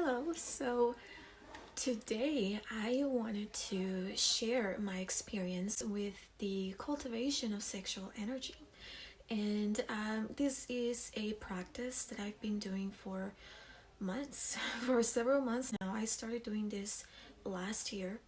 Hello. So today I wanted to share my experience with the cultivation of sexual energy. And this is a practice that I've been doing for months, for several months now. I started doing this last year,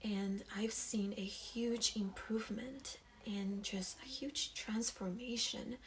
and I've seen a huge improvement and just a huge transformation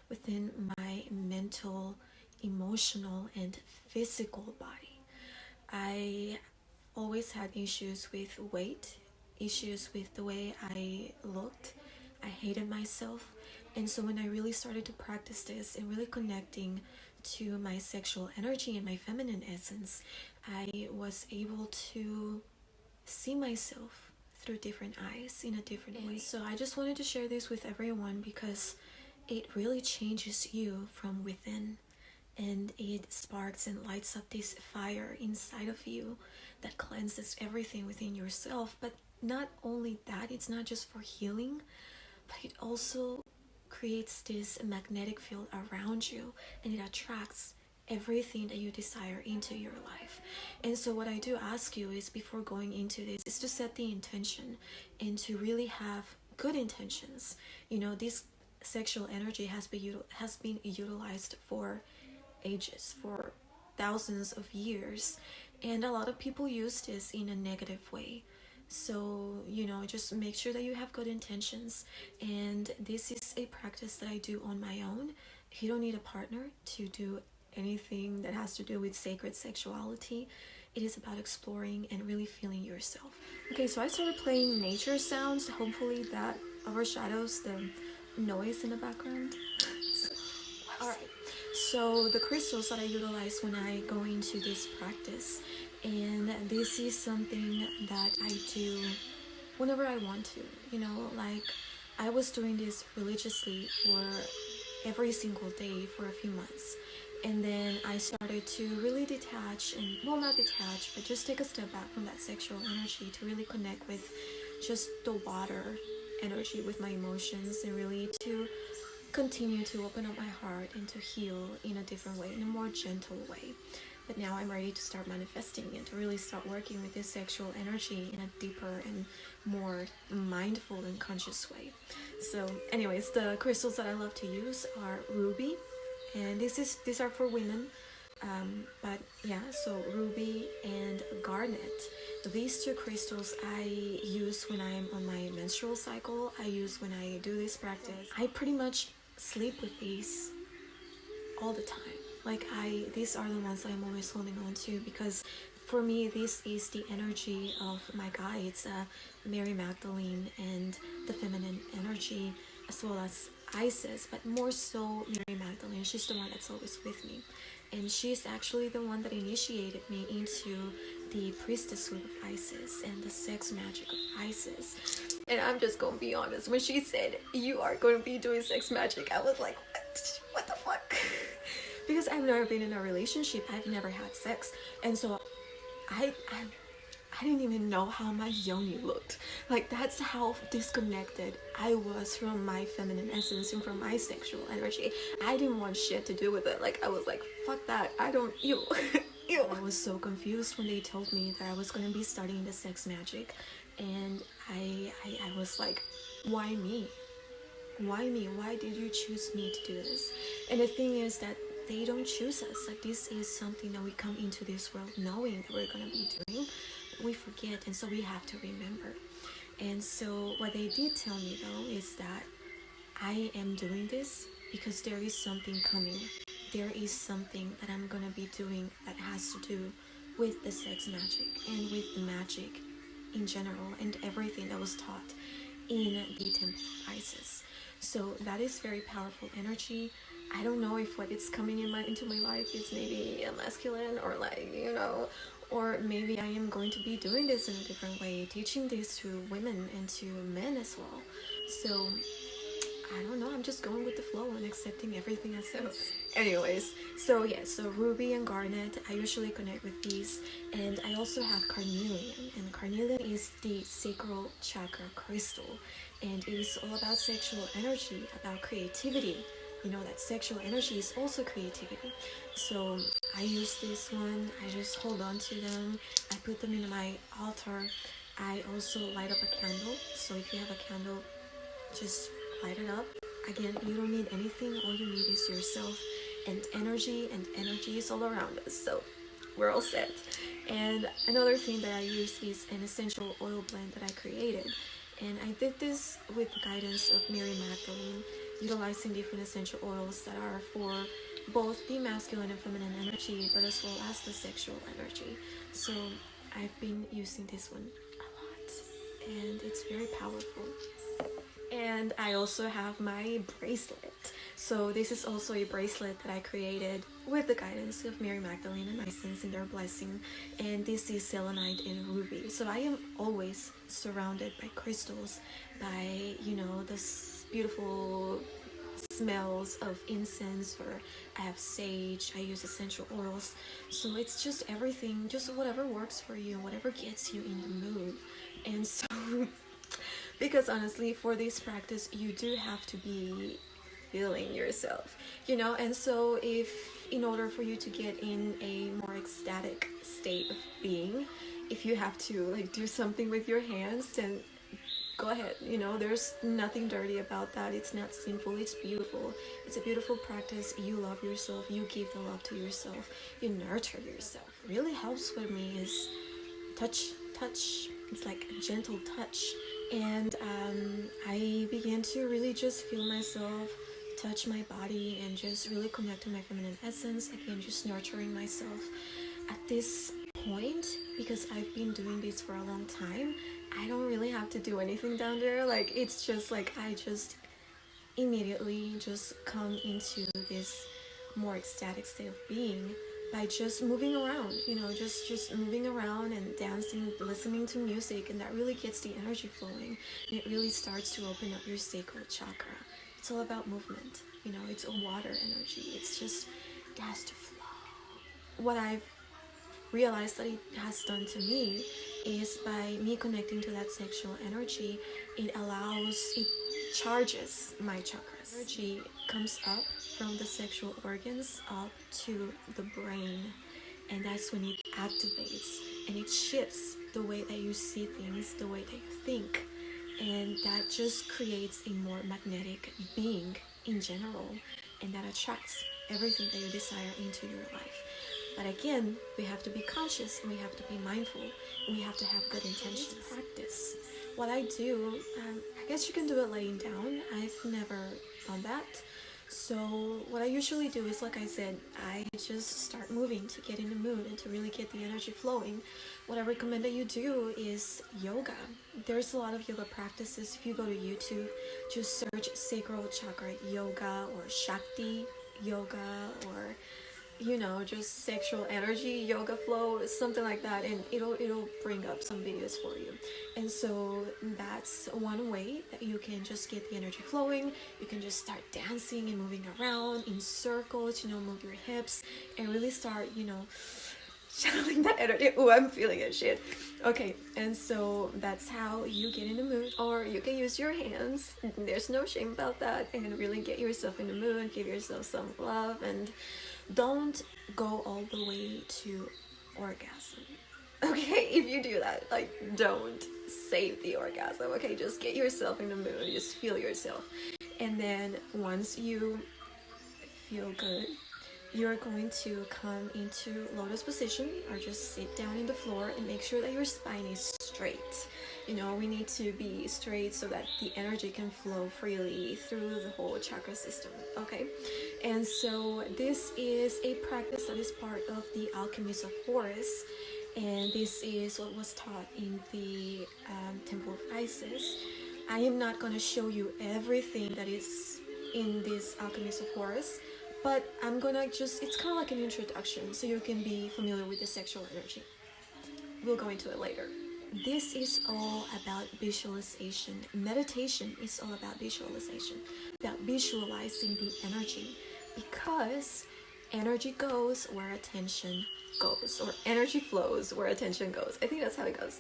within my mental, emotional, and physical body. I always had issues with weight, issues with the way I looked. I hated myself. And so when I really started to practice this and really connecting to my sexual energy and my feminine essence, I was able to see myself through different eyes in a different way. So I just wanted to share this with everyone because it really changes you from within, and it sparks and lights up this fire inside of you that cleanses everything within yourself. But not only that, it's not just for healing, but it also creates this magnetic field around you, and it attracts everything that you desire into your life. And so what I do ask you is, before going into this, is to set the intention and to really have good intentions. This sexual energy has been utilized for ages, for thousands of years, and a lot of people use this in a negative way. So just make sure that you have good intentions. And this is a practice that I do on my own. You don't need a partner to do anything that has to do with sacred sexuality. It is about exploring and really feeling yourself. Okay, so I started playing nature sounds. Hopefully that overshadows the noise in the background. Alright, so the crystals that I utilize when I go into this practice, and this is something that I do whenever I want to. Like I was doing this religiously for every single day for a few months. And then I started to really detach, and well, not detach, but just take a step back from that sexual energy to really connect with just the water energy, with my emotions, and really to continue to open up my heart and to heal in a different way, in a more gentle way. But now I'm ready to start manifesting and to really start working with this sexual energy in a deeper and more mindful and conscious way. So anyways, the crystals that I love to use are ruby, and these are for women, but yeah, so ruby and garnet. These two crystals I use when I'm on my menstrual cycle. I use when I do this practice. I pretty much sleep with these all the time. Like these are the ones that I'm always holding on to, because for me this is the energy of my guides, Mary Magdalene, and the feminine energy, as well as Isis, but more so Mary Magdalene. She's the one that's always with me, and she's actually the one that initiated me into the Priestesshood of Isis and the sex magic of Isis. And I'm just gonna be honest, when she said you are going to be doing sex magic, I was like, what the fuck? Because I've never been in a relationship, I've never had sex, and so I didn't even know how my yoni looked. Like, that's how disconnected I was from my feminine essence and from my sexual energy. I didn't want shit to do with it. Like, I was like, fuck that, I don't, ew. Ew. I was so confused when they told me that I was going to be studying the sex magic, and I was like, why me? Why me? Why did you choose me to do this? And the thing is that they don't choose us. Like, this is something that we come into this world knowing that we're going to be doing. We forget, and so we have to remember. And so what they did tell me though is that I am doing this because there is something coming. There is something that I'm going to be doing that has to do with the sex magic and with the magic in general and everything that was taught in the Temple of Isis. So that is very powerful energy. I don't know if what is coming into my life is maybe a masculine, or like, or maybe I am going to be doing this in a different way, teaching this to women and to men as well. So I don't know, I'm just going with the flow and accepting everything as is. Anyways, so yeah, so ruby and garnet, I usually connect with these. And I also have carnelian, and carnelian is the sacral chakra crystal, and it is all about sexual energy, about creativity. That sexual energy is also creativity. So I use this one. I just hold on to them. I put them in my altar. I also light up a candle. So if you have a candle, just light it up. Again, you don't need anything. All you need is yourself and energy is all around us. So we're all set. And another thing that I use is an essential oil blend that I created. And I did this with the guidance of Mary Magdalene, utilizing different essential oils that are for both the masculine and feminine energy, but as well as the sexual energy. So I've been using this one a lot, and it's very powerful. And I also have my bracelet. So this is also a bracelet that I created with the guidance of Mary Magdalene and my saints in their blessing. And this is selenite and ruby. So I am always surrounded by crystals, by, this beautiful smells of incense, or I have sage, I use essential oils. So it's just everything, just whatever works for you, whatever gets you in the mood. And so because honestly, for this practice, you do have to be feeling yourself, and so in order for you to get in a more ecstatic state of being, if you have to do something with your hands, then go ahead. There's nothing dirty about that. It's not sinful. It's beautiful. It's a beautiful practice. You love yourself. You give the love to yourself. You nurture yourself. Really helps with me is touch. It's like a gentle touch. And I began to really just feel myself, touch my body, and just really connect to my feminine essence. Again, just nurturing myself. At this point, because I've been doing this for a long time, I don't really have to do anything down there. It's just I just immediately just come into this more ecstatic state of being by just moving around, just moving around and dancing, listening to music, and that really gets the energy flowing, and it really starts to open up your sacral chakra. It's all about movement, it's a water energy. It's just, it has to flow. What I've realized that it has done to me is by me connecting to that sexual energy, it charges my chakras. Energy comes up from the sexual organs up to the brain, and that's when it activates and it shifts the way that you see things, the way that you think, and that just creates a more magnetic being in general, and that attracts everything that you desire into your life. But again, we have to be conscious, and we have to be mindful, and we have to have good intentions. Practice. What I do, I guess you can do it laying down. I've never done that. So what I usually do is, like I said, I just start moving to get in the mood and to really get the energy flowing. What I recommend that you do is yoga. There's a lot of yoga practices. If you go to YouTube, just search sacral chakra yoga or Shakti yoga, or just sexual energy yoga flow, something like that, and it'll bring up some videos for you. And so that's one way that you can just get the energy flowing. You can just start dancing and moving around in circles, move your hips and really start, channeling that energy. Oh, I'm feeling it, shit. Okay, and so that's how you get in the mood. Or you can use your hands. There's no shame about that, and really get yourself in the mood, give yourself some love, and don't go all the way to orgasm. Okay, if you do that, don't save the orgasm. Okay, just get yourself in the mood, just feel yourself. And then once you feel good, you're going to come into lotus position, or just sit down in the floor and make sure that your spine is straight. We need to be straight so that the energy can flow freely through the whole chakra system, okay? And so this is a practice that is part of the Alchemies of Horus, and this is what was taught in the Temple of Isis. I am not going to show you everything that is in this Alchemies of Horus, but I'm gonna it's kind of like an introduction so you can be familiar with the sexual energy. We'll go into it later. This is all about visualization. Meditation is all about visualization, about visualizing the energy, because energy goes where attention goes, or energy flows where attention goes. I think that's how it goes.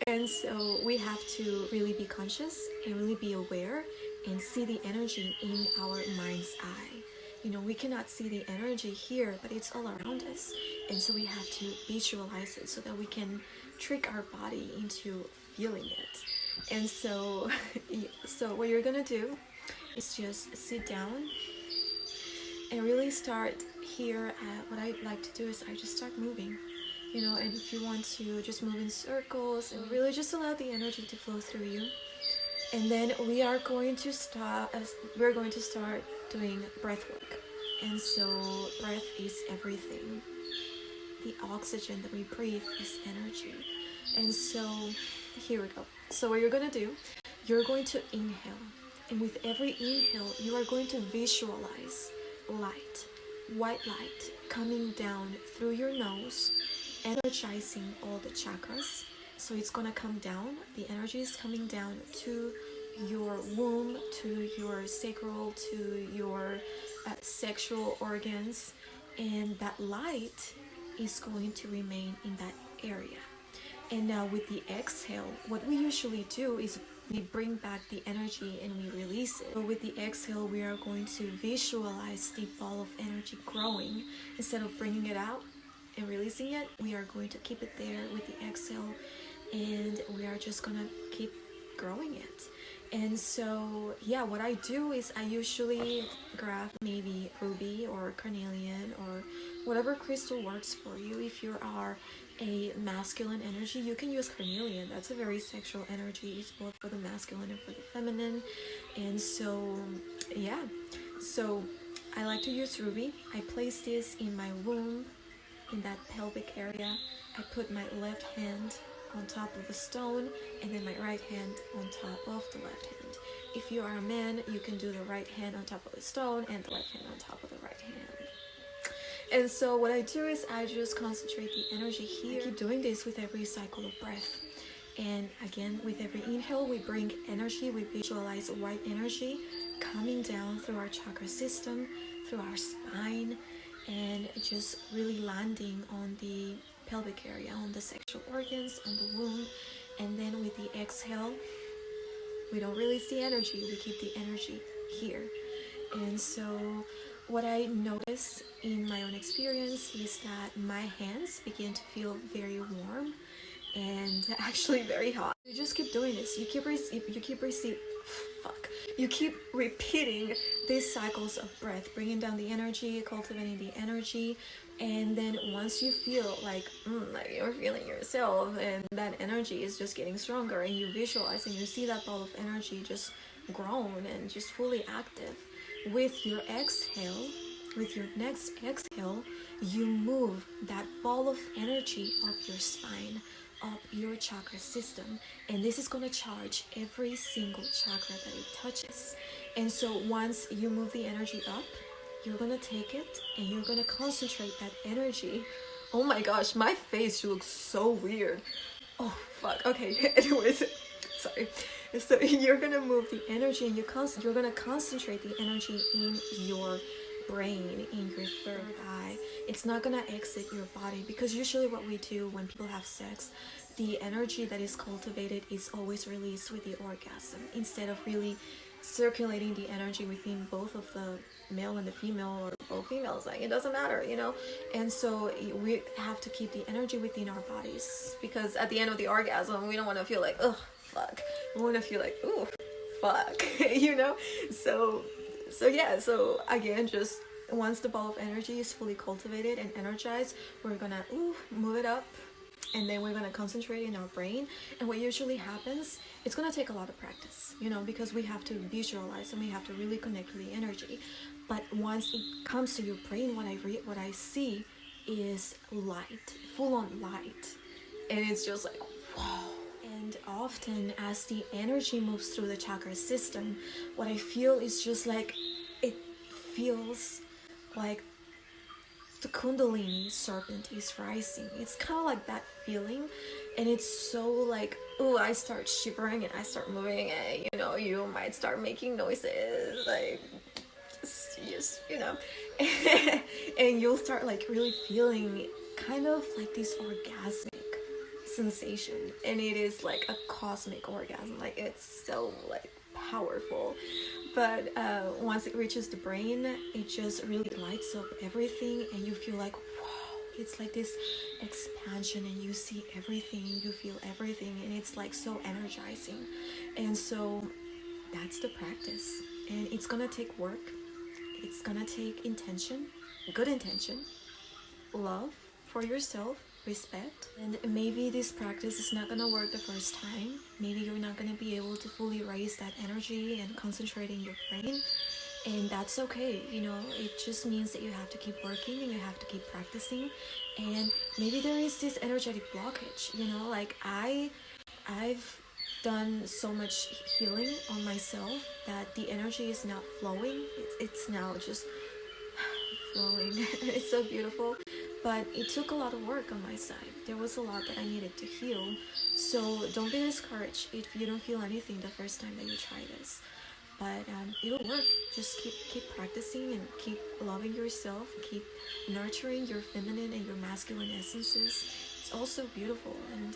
And so we have to really be conscious and really be aware and see the energy in our mind's eye. we cannot see the energy here, but it's all around us. And so we have to visualize it so that we can trick our body into feeling it. And so, so what you're gonna do is just sit down and really start here. What I like to do is I just start moving, and if you want to just move in circles and really just allow the energy to flow through you. And then we're going to start doing breath work. And so breath is everything. The oxygen that we breathe is energy. And so here we go. So what you're going to do, you're going to inhale. And with every inhale, you are going to visualize light, white light, coming down through your nose, energizing all the chakras. So it's going to come down. The energy is coming down to your womb, to your sacral, to your sexual organs. And that light is going to remain in that area. And now with the exhale, what we usually do is we bring back the energy and we release it. But with the exhale, we are going to visualize the ball of energy growing. Instead of bringing it out and releasing it, we are going to keep it there with the exhale, and we are just gonna keep growing it. And so yeah, what I do is I usually grab maybe ruby or carnelian or whatever crystal works for you. If you are a masculine energy, you can use carnelian. That's a very sexual energy. It's both for the masculine and for the feminine. And so yeah, so I like to use ruby. I place this in my womb, in that pelvic area. I put my left hand on top of the stone and then my right hand on top of the left hand. If you are a man, you can do the right hand on top of the stone and the left hand on top of the right hand. And so what I do is I just concentrate the energy here. I keep doing this with every cycle of breath. And again, with every inhale, we bring energy, we visualize white energy coming down through our chakra system, through our spine, and just really landing on the pelvic area, on the sexual organs, on the womb. And then with the exhale, we don't release the energy, we keep the energy here. And so what I notice in my own experience is that my hands begin to feel very warm and actually very hot. You just keep doing this. You keep repeating these cycles of breath, bringing down the energy, cultivating the energy. And then once you feel like you're feeling yourself and that energy is just getting stronger, and you visualize and you see that ball of energy just grown and just fully active, with your exhale, with your next exhale, you move that ball of energy up your spine, up your chakra system, and this is going to charge every single chakra that it touches. And so once you move the energy up, you're going to take it and you're going to concentrate that energy. Oh my gosh, my face looks so weird. Oh fuck, okay. Anyways, sorry. So you're going to move the energy and you're going to concentrate the energy in your brain, in your third eye. It's not going to exit your body, because usually what we do when people have sex, the energy that is cultivated is always released with the orgasm, instead of really circulating the energy within both of the male and the female, or both females, like it doesn't matter, and so we have to keep the energy within our bodies, because at the end of the orgasm we don't want to feel like, oh fuck, we want to feel like, oh fuck. So yeah, so again, just once the ball of energy is fully cultivated and energized, we're gonna move it up, and then we're gonna concentrate in our brain. And what usually happens, it's gonna take a lot of practice, because we have to visualize and we have to really connect with the energy. But once it comes to your brain, what I see is light, full-on light, and it's just like, whoa. And often as the energy moves through the chakra system, what I feel is just like, it feels like the Kundalini serpent is rising. It's kind of like that feeling, and it's so like, I start shivering and I start moving, and you might start making noises, like just and you'll start like really feeling kind of like this orgasmic sensation, and it is like a cosmic orgasm, like it's so like powerful. But once it reaches the brain, it just really lights up everything, and you feel like, wow, it's like this expansion, and you see everything, you feel everything, and it's like so energizing. And so that's the practice, and it's gonna take work, it's gonna take intention, good intention, love for yourself, respect. And maybe this practice is not gonna work the first time. Maybe you're not gonna be able to fully raise that energy and concentrate in your brain. And that's okay, you know, it just means that you have to keep working and you have to keep practicing. And maybe there is this energetic blockage, you know, like I've done so much healing on myself that the energy is not flowing. It's now just flowing. It's so beautiful. But it took a lot of work on my side. There was a lot that I needed to heal. So don't be discouraged if you don't feel anything the first time that you try this. But it'll work. Just keep practicing and keep loving yourself. Keep nurturing your feminine and your masculine essences. It's also beautiful. And